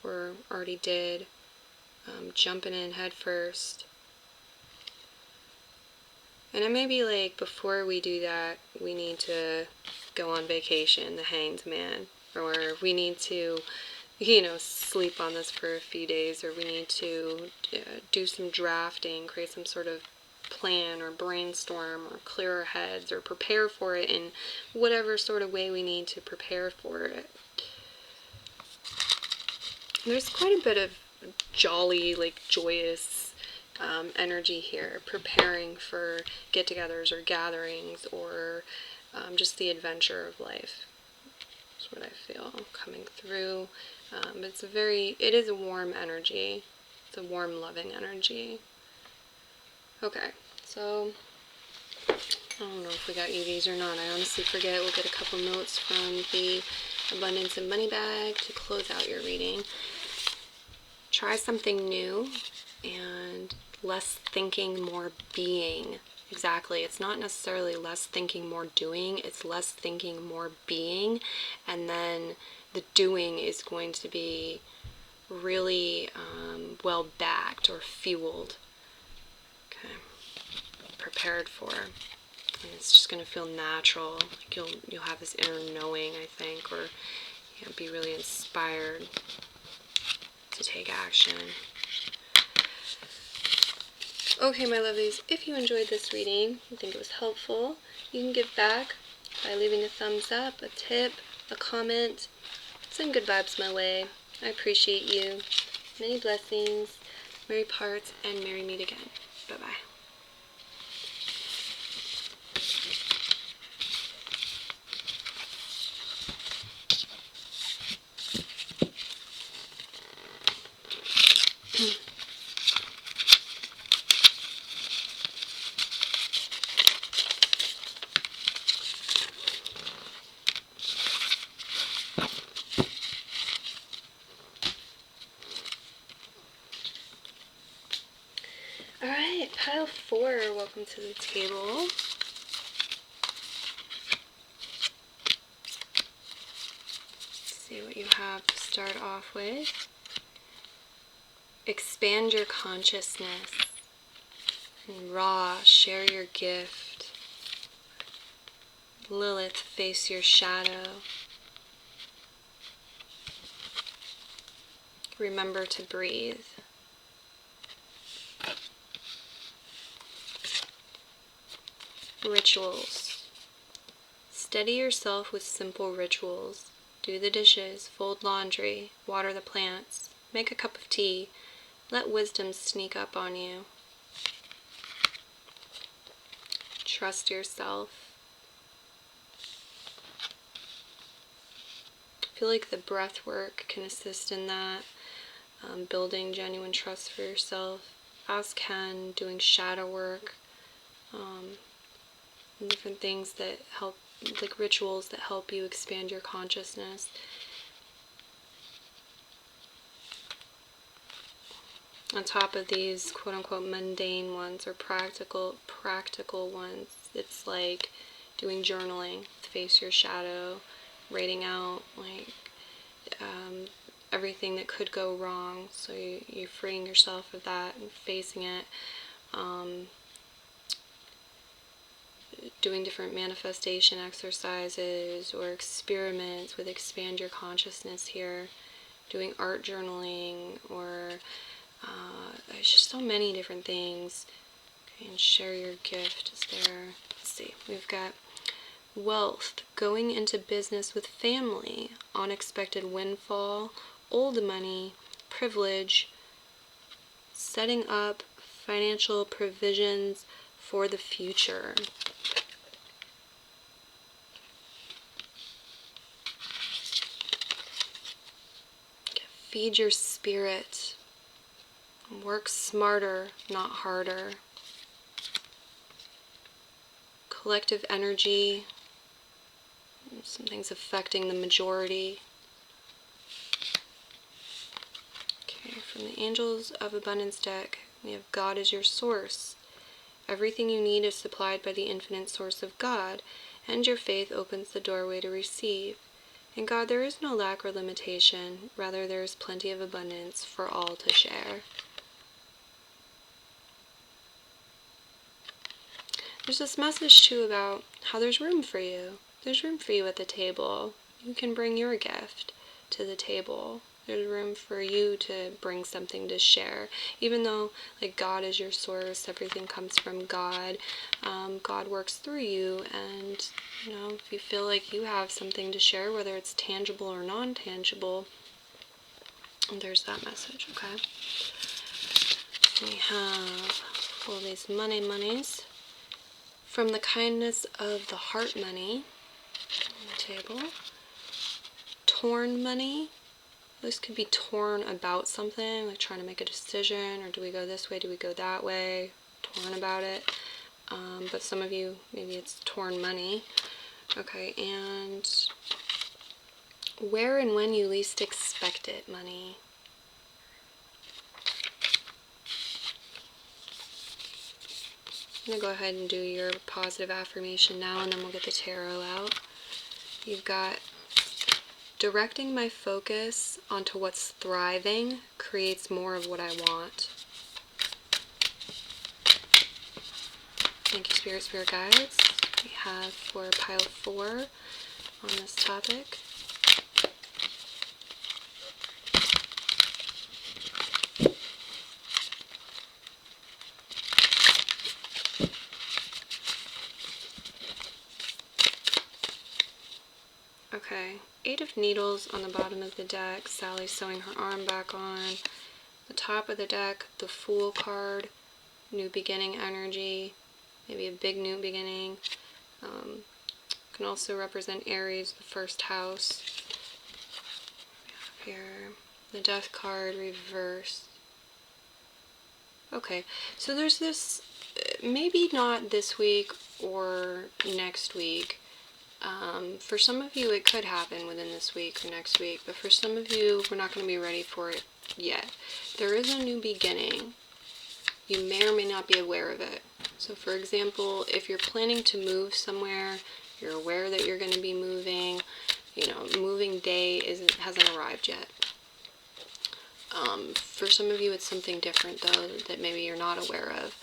or already did, jumping in head first. And it may be like, before we do that, we need to go on vacation, the Hanged Man, or we need to, sleep on this for a few days, or we need to do some drafting, create some sort of plan or brainstorm, or clear our heads, or prepare for it in whatever sort of way we need to prepare for it. There's quite a bit of jolly, like joyous energy here, preparing for get-togethers or gatherings or just the adventure of life. That's what I feel coming through. It is a warm energy. It's a warm, loving energy. Okay, so I don't know if we got you these or not. I honestly forget. We'll get a couple notes from the Abundance and Money bag to close out your reading. Try something new and less thinking, more being. Exactly. It's not necessarily less thinking, more doing. It's less thinking, more being. And then the doing is going to be really well backed or fueled. Okay. Prepared for. And it's just going to feel natural. Like you'll have this inner knowing, I think, or be really inspired to take action. Okay, my lovelies, if you enjoyed this reading, you think it was helpful, you can give back by leaving a thumbs up, a tip, a comment. Send good vibes my way. I appreciate you. Many blessings, merry parts, and merry meet again. Bye-bye. Alright, pile 4, welcome to the table. Let's see what you have to start off with. Expand your consciousness. And Ra, share your gift. Lilith, face your shadow. Remember to breathe. Rituals. Steady yourself with simple rituals. Do the dishes, fold laundry, water the plants, make a cup of tea. Let wisdom sneak up on you. Trust yourself. I feel like the breath work can assist in that, building genuine trust for yourself, as can doing shadow work, different things that help, like rituals that help you expand your consciousness. On top of these quote-unquote mundane ones or practical ones, it's like doing journaling, face your shadow, writing out like everything that could go wrong, so you're freeing yourself of that and facing it. Doing different manifestation exercises or experiments with expand your consciousness here, doing art journaling, or there's just so many different things. Okay, and share your gift is there. Let's see, we've got wealth, going into business with family, unexpected windfall, old money, privilege, setting up financial provisions for the future. Feed your spirit. Work smarter, not harder. Collective energy. Something's affecting the majority. Okay, from the Angels of Abundance deck, we have God is your source. Everything you need is supplied by the infinite source of God, and your faith opens the doorway to receive. In God there is no lack or limitation, rather there is plenty of abundance for all to share. There's this message too about how there's room for you. There's room for you at the table. You can bring your gift to the table. There's room for you to bring something to share. Even though, like, God is your source, everything comes from God. God works through you, and, you know, if you feel like you have something to share, whether it's tangible or non-tangible, And there's that message, okay? We have all these monies from the kindness of the heart money on the table. Torn money. This could be torn about something, like trying to make a decision, or do we go this way, do we go that way? Torn about it. But some of you, maybe it's torn money. Okay, and where and when you least expect it, money. I'm going to go ahead and do your positive affirmation now, and then we'll get the tarot out. You've got, directing my focus onto what's thriving creates more of what I want. Thank you, Spirit Guides. We have for pile 4 on this topic. Okay, 8 of Needles on the bottom of the deck, Sally sewing her arm back on. The top of the deck, the Fool card, new beginning energy, maybe a big new beginning. Can also represent Aries, the first house. Here, the Death card reversed. Okay, so there's this, maybe not this week or next week. For some of you, it could happen within this week or next week, but for some of you, we're not going to be ready for it yet. There is a new beginning. You may or may not be aware of it. So for example, if you're planning to move somewhere, you're aware that you're going to be moving, moving day hasn't arrived yet. For some of you, it's something different, though, that maybe you're not aware of.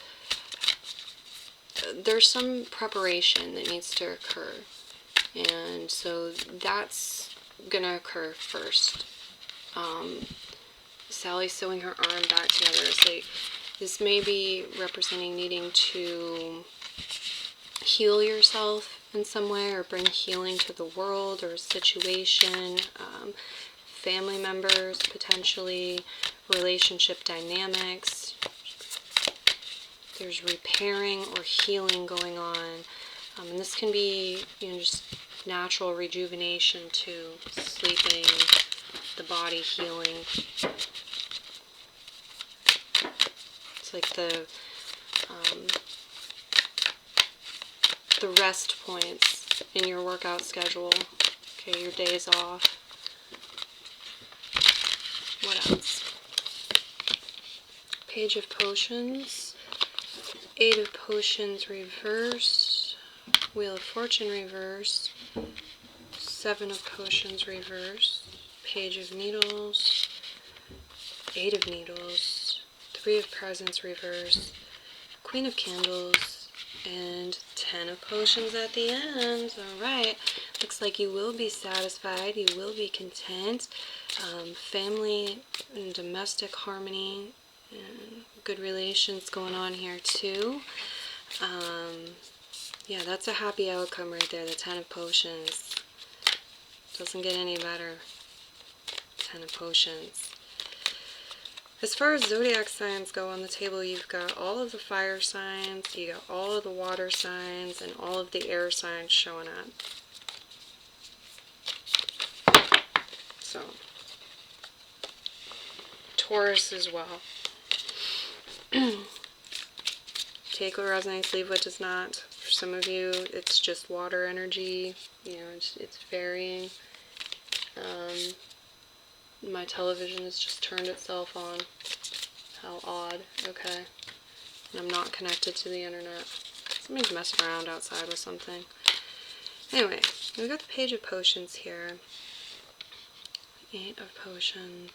There's some preparation that needs to occur. And so that's going to occur first. Sally sewing her arm back together. It's like, this may be representing needing to heal yourself in some way, or bring healing to the world or a situation. Family members, potentially, relationship dynamics. There's repairing or healing going on. And this can be, just natural rejuvenation too, sleeping, the body healing. It's like the rest points in your workout schedule. Okay, your days off. What else? Page of Potions, 8 of Potions reverse, Wheel of Fortune reverse, 7 of Potions reverse, Page of Needles, 8 of Needles, 3 of Presents reverse, Queen of Candles, and 10 of Potions at the end. Alright, looks like you will be satisfied, you will be content. Family and domestic harmony, and good relations going on here too. Yeah, that's a happy outcome right there, the 10 of Potions. Doesn't get any better. 10 of Potions. As far as zodiac signs go on the table, you've got all of the fire signs, you got all of the water signs, and all of the air signs showing up. So, Taurus as well. Take what resonates, leave what does not. For some of you, it's just water energy. It's varying. My television has just turned itself on. How odd. Okay. And I'm not connected to the internet. Somebody's messing around outside with something. Anyway, we've got the Page of Potions here. 8 of Potions.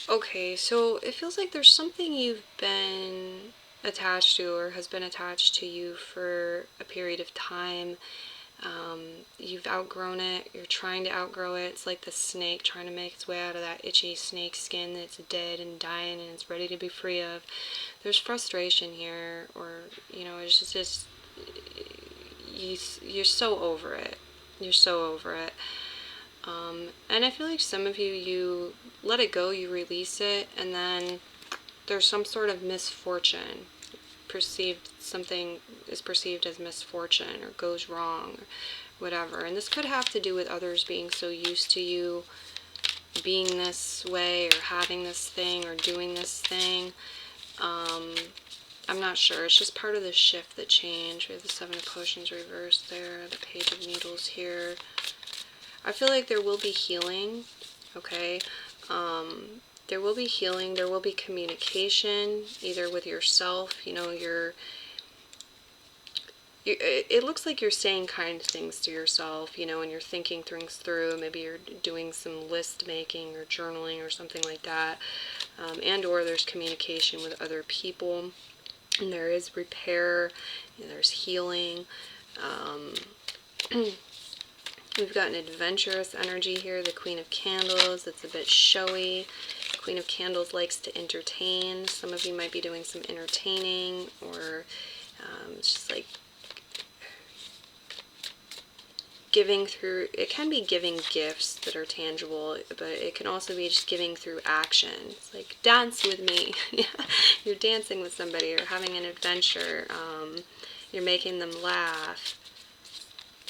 Okay, so it feels like there's something you've been attached to, or has been attached to you for a period of time. You've outgrown it, you're trying to outgrow it. It's like the snake trying to make its way out of that itchy snake skin that's dead and dying and it's ready to be free of. There's frustration here, or, it's just you're so over it. You're so over it. And I feel like some of you, you let it go, you release it, and then there's some sort of misfortune. Something is perceived as misfortune or goes wrong or whatever. And this could have to do with others being so used to you being this way or having this thing or doing this thing. I'm not sure. It's just part of the shift, the change. We have the Seven of Potions reversed there, the Page of Needles here. I feel like there will be healing, okay? There will be healing, there will be communication, either with yourself, you know, it looks like you're saying kind things to yourself, you know, and you're thinking things through. Maybe you're doing some list making or journaling or something like that. And or there's communication with other people. And there is repair, and there's healing. We've got an adventurous energy here, the Queen of Candles. It's a bit showy. Queen of Candles likes to entertain. Some of you might be doing some entertaining, or it's just like giving through. It can be giving gifts that are tangible, but it can also be just giving through action. It's like, dance with me. You're dancing with somebody, or having an adventure. You're making them laugh.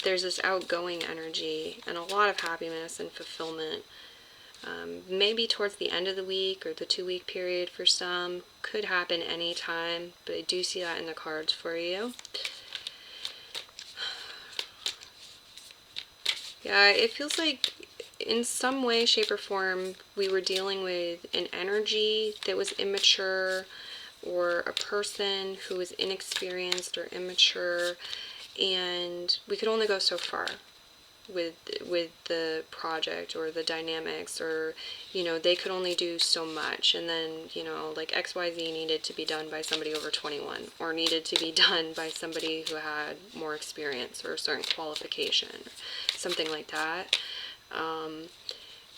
There's this outgoing energy and a lot of happiness and fulfillment. Maybe towards the end of the week or the 2-week period for some. Could happen anytime, but I do see that in the cards for you. Yeah, it feels like in some way, shape, or form, we were dealing with an energy that was immature, or a person who was inexperienced or immature, and we could only go so far with the project or the dynamics, or, you know, they could only do so much, and then, you know, like XYZ needed to be done by somebody over 21, or needed to be done by somebody who had more experience or a certain qualification, or something like that.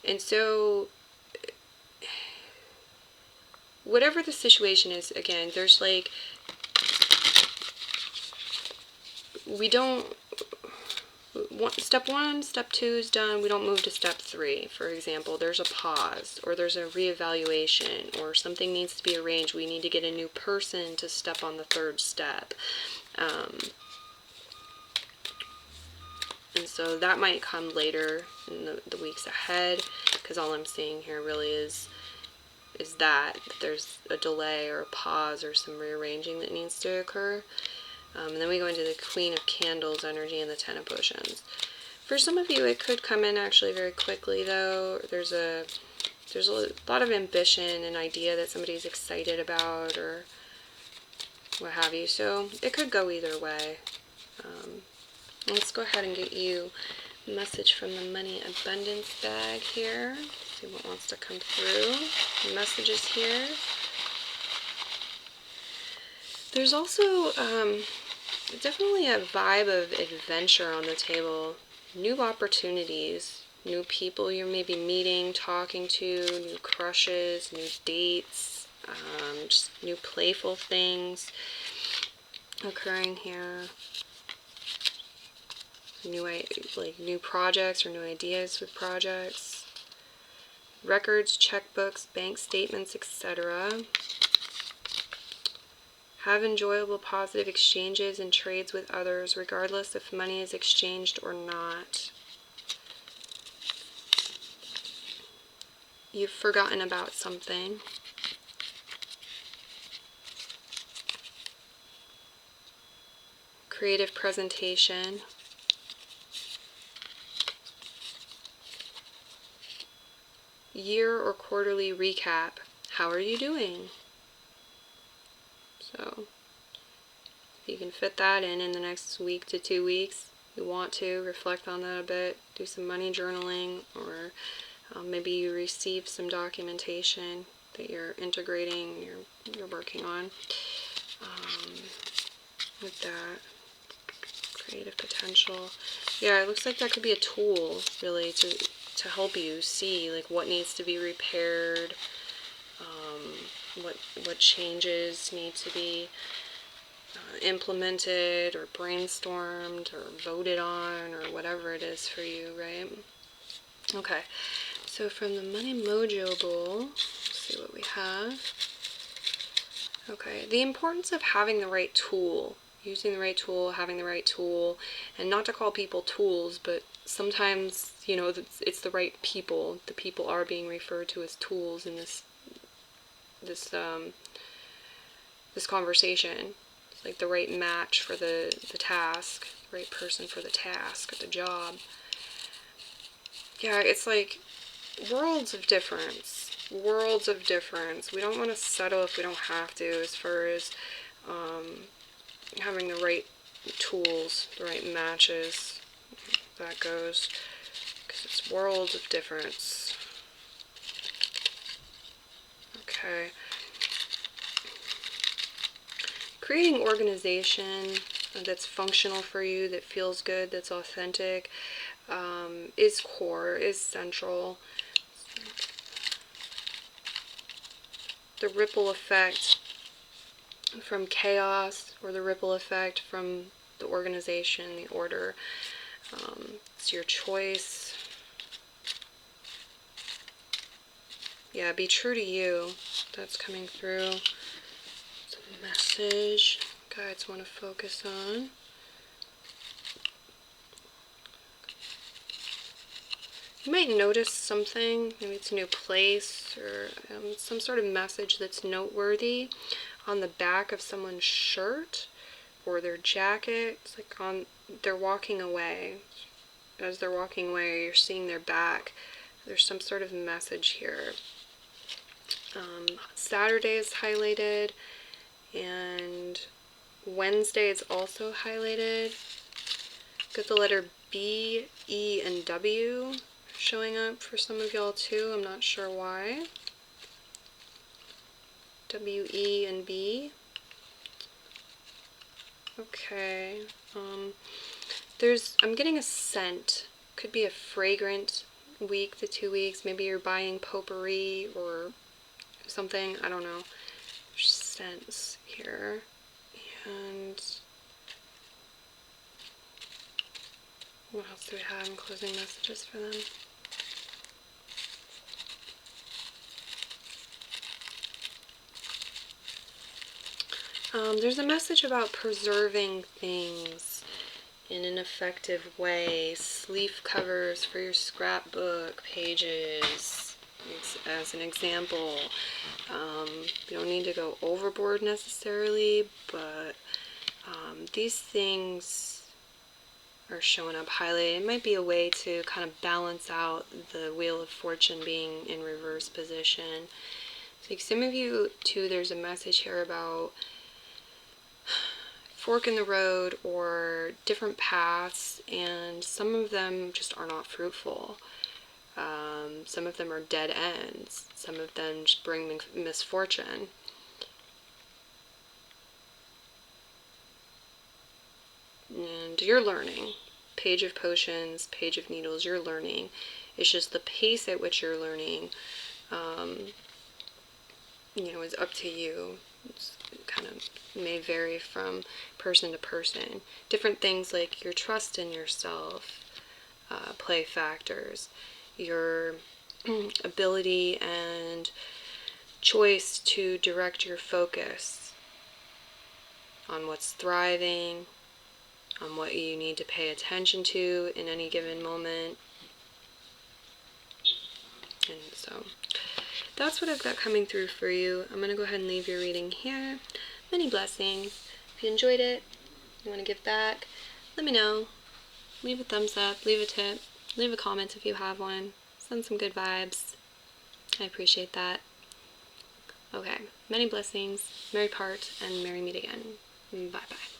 And so whatever the situation is, again, there's like, we don't, step 1, step 2 is done, we don't move to step 3. For example, there's a pause, or there's a reevaluation, or something needs to be arranged. We need to get a new person to step on the 3rd step. And so that might come later in the weeks ahead, because all I'm seeing here really is that there's a delay or a pause or some rearranging that needs to occur. And then we go into the Queen of Candles energy and the Ten of Potions. For some of you, it could come in actually very quickly, though. There's a lot of ambition and idea that somebody's excited about, or what have you. So it could go either way. Let's go ahead and get you a message from the Money Abundance bag here. See what wants to come through. Messages here. There's also definitely a vibe of adventure on the table. New opportunities, new people you're maybe meeting, talking to, new crushes, new dates, just new playful things occurring here. New projects or new ideas with projects. Records, checkbooks, bank statements, etc. Have enjoyable positive exchanges and trades with others, regardless if money is exchanged or not. You've forgotten about something. Creative presentation. Year or quarterly recap. How are you doing? So, if you can fit that in the next week to 2 weeks, you want to reflect on that a bit, do some money journaling, or maybe you receive some documentation that you're integrating, you're working on. With that, creative potential. Yeah, it looks like that could be a tool, really, to help you see like what needs to be repaired, what changes need to be implemented or brainstormed or voted on or whatever it is for you, right? Okay, so from the Money Mojo Bowl, let's see what we have. Okay, the importance of having the right tool, using the right tool, having the right tool, and not to call people tools, but sometimes, you know, it's the right people. The people are being referred to as tools in this conversation. It's like the right match for the task, the right person for the task or the job. Yeah, it's like worlds of difference. Worlds of difference. We don't want to settle if we don't have to, as far as having the right tools, the right matches. That goes, because it's worlds of difference. Okay. Creating organization that's functional for you, that feels good, that's authentic, is core, is central. The ripple effect from chaos, or the ripple effect from the organization, the order. It's your choice. Yeah, be true to you. That's coming through. It's a message guides want to focus on. You might notice something, maybe it's a new place, or some sort of message that's noteworthy on the back of someone's shirt or their jacket. It's like they're walking away. As they're walking away, you're seeing their back. There's some sort of message here. Saturday is highlighted, and Wednesday is also highlighted. Got the letter B, E, and W showing up for some of y'all too. I'm not sure why. W, E, and B. Okay. I'm getting a scent. Could be a fragrant week to 2 weeks. Maybe you're buying potpourri or something. I don't know. There's scents here. And what else do we have in closing messages for them? There's a message about preserving things in an effective way. Sleeve covers for your scrapbook pages, as an example. You don't need to go overboard necessarily, but these things are showing up highlighted. It might be a way to kind of balance out the Wheel of Fortune being in reverse position. So like some of you too, there's a message here about fork in the road or different paths, and some of them just are not fruitful. Some of them are dead ends. Some of them just bring misfortune. And you're learning. Page of Potions, Page of Needles, you're learning. It's just the pace at which you're learning, is up to you. It's kind of may vary from person to person. Different things like your trust in yourself play factors. Your ability and choice to direct your focus on what's thriving, on what you need to pay attention to in any given moment. And so that's what I've got coming through for you. I'm going to go ahead and leave your reading here. Many blessings. If you enjoyed it, you want to give back, let me know. Leave a thumbs up, leave a tip, leave a comment if you have one. Send some good vibes. I appreciate that. Okay, many blessings, merry part, and merry meet again. Bye-bye.